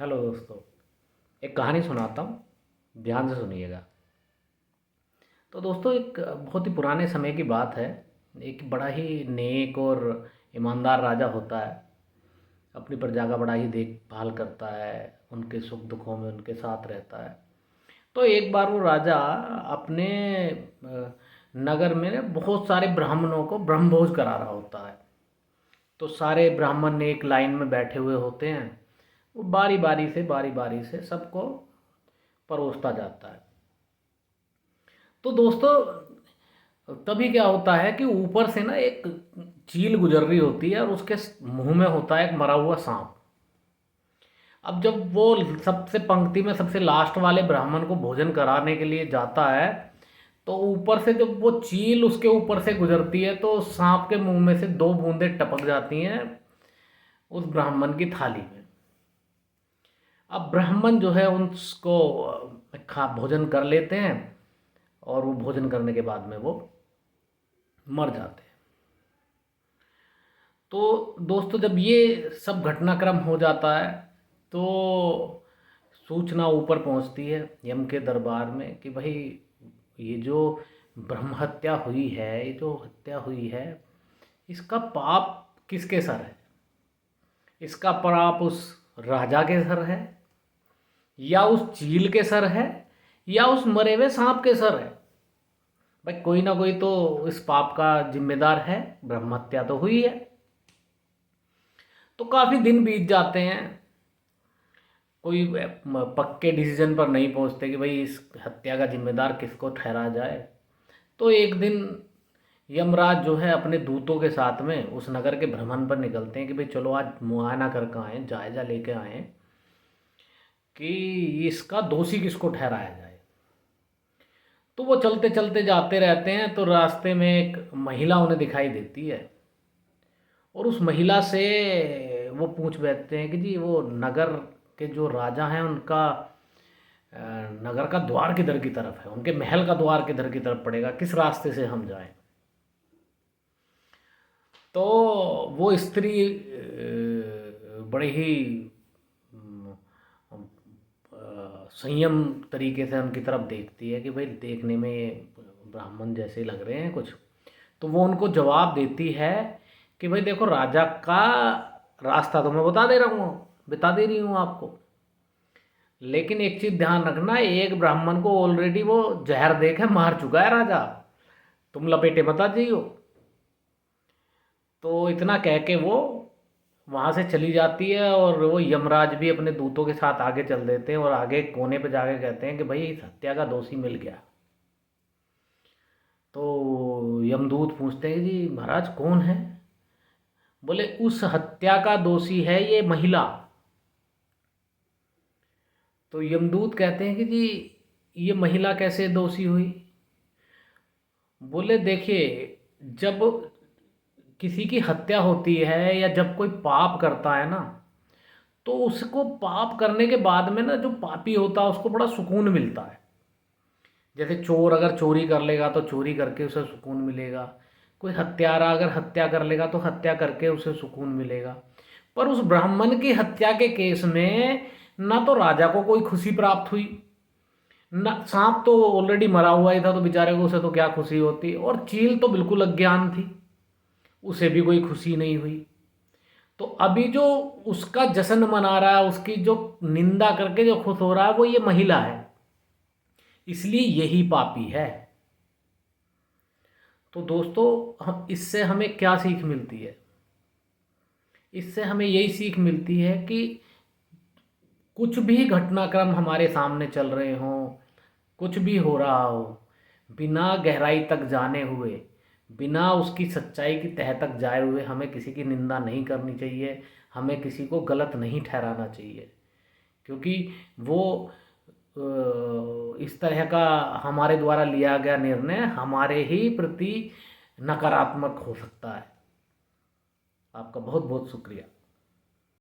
Hello दोस्तों, एक कहानी सुनाता हूँ, ध्यान से सुनिएगा। तो दोस्तों, एक बहुत ही पुराने समय की बात है। एक बड़ा ही नेक और ईमानदार राजा होता है। अपनी प्रजा का बड़ा ही देखभाल करता है, उनके सुख दुखों में उनके साथ रहता है। तो एक बार वो राजा अपने नगर में बहुत सारे ब्राह्मणों को ब्रह्मभोज करा रहा होता है। तो सारे ब्राह्मण एक लाइन में बैठे हुए होते हैं। वो बारी बारी से सबको परोसता जाता है। तो दोस्तों, तभी क्या होता है कि ऊपर से ना एक चील गुजर रही होती है और उसके मुंह में होता है एक मरा हुआ सांप। अब जब वो सबसे पंक्ति में सबसे लास्ट वाले ब्राह्मण को भोजन कराने के लिए जाता है, तो ऊपर से जब वो चील उसके ऊपर से गुजरती है तो सांप के मुंह में से दो बूंदें टपक जाती हैं उस ब्राह्मण की थाली में। अब ब्राह्मण जो है उसको खा भोजन कर लेते हैं और वो भोजन करने के बाद में वो मर जाते हैं। तो दोस्तों, जब ये सब घटनाक्रम हो जाता है तो सूचना ऊपर पहुंचती है यम के दरबार में कि भाई, ये जो ब्रह्म हत्या हुई है, ये जो हत्या हुई है, इसका पाप किसके सर है? इसका पाप उस राजा के सर है, या उस चील के सर है, या उस मरे हुए सांप के सर है? भाई, कोई ना कोई तो इस पाप का जिम्मेदार है। ब्रह्म हत्या तो हुई है। तो काफी दिन बीत जाते हैं, कोई पक्के डिसीजन पर नहीं पहुंचते कि भाई इस हत्या का जिम्मेदार किसको ठहरा जाए। तो एक दिन यमराज जो है अपने दूतों के साथ में उस नगर के भ्रमण पर निकलते हैं कि भाई चलो आज मुआयना करके आए, जायजा लेके आए कि इसका दोषी किसको ठहराया जाए। तो वो चलते चलते जाते रहते हैं, तो रास्ते में एक महिला उन्हें दिखाई देती है और उस महिला से वो पूछ बैठते हैं कि जी, वो नगर के जो राजा हैं उनका नगर का द्वार किधर की तरफ है, उनके महल का द्वार किधर की तरफ पड़ेगा, किस रास्ते से हम जाएं। तो वो स्त्री बड़े ही संयम तरीके से उनकी तरफ देखती है कि भाई, देखने में ये ब्राह्मण जैसे लग रहे हैं कुछ। तो वो उनको जवाब देती है कि भाई देखो, राजा का रास्ता तो मैं बता दे रही हूँ आपको, लेकिन एक चीज ध्यान रखना, एक ब्राह्मण को ऑलरेडी वो जहर दे के मार चुका है राजा, तुम लपेटे बता जाइयो। तो इतना कह के वो वहां से चली जाती है और वो यमराज भी अपने दूतों के साथ आगे चल देते हैं और आगे कोने पे जाके कहते हैं कि भाई, इस हत्या का दोषी मिल गया। तो यमदूत पूछते हैं जी महाराज, कौन है? बोले, उस हत्या का दोषी है ये महिला। तो यमदूत कहते हैं कि जी, ये महिला कैसे दोषी हुई? बोले, देखिए, जब किसी की हत्या होती है या जब कोई पाप करता है ना, तो उसको पाप करने के बाद में ना, जो पापी होता है उसको बड़ा सुकून मिलता है। जैसे चोर अगर चोरी कर लेगा तो चोरी करके उसे सुकून मिलेगा, कोई हत्यारा अगर हत्या कर लेगा तो हत्या करके उसे सुकून मिलेगा। पर उस ब्राह्मण की हत्या के केस में ना तो राजा को कोई खुशी प्राप्त हुई, ना सांप तो ऑलरेडी मरा हुआ ही था तो बेचारे को उसे तो क्या खुशी होती, और चील तो बिल्कुल अज्ञान थी, उसे भी कोई खुशी नहीं हुई। तो अभी जो उसका जश्न मना रहा है, उसकी जो निंदा करके जो खुश हो रहा है, वो ये महिला है, इसलिए यही पापी है। तो दोस्तों, हम इससे हमें क्या सीख मिलती है? इससे हमें यही सीख मिलती है कि कुछ भी घटनाक्रम हमारे सामने चल रहे हों, कुछ भी हो रहा हो, बिना गहराई तक जाने हुए, बिना उसकी सच्चाई की तह तक जाए हुए हमें किसी की निंदा नहीं करनी चाहिए, हमें किसी को गलत नहीं ठहराना चाहिए। क्योंकि वो इस तरह का हमारे द्वारा लिया गया निर्णय हमारे ही प्रति नकारात्मक हो सकता है। आपका बहुत बहुत शुक्रिया।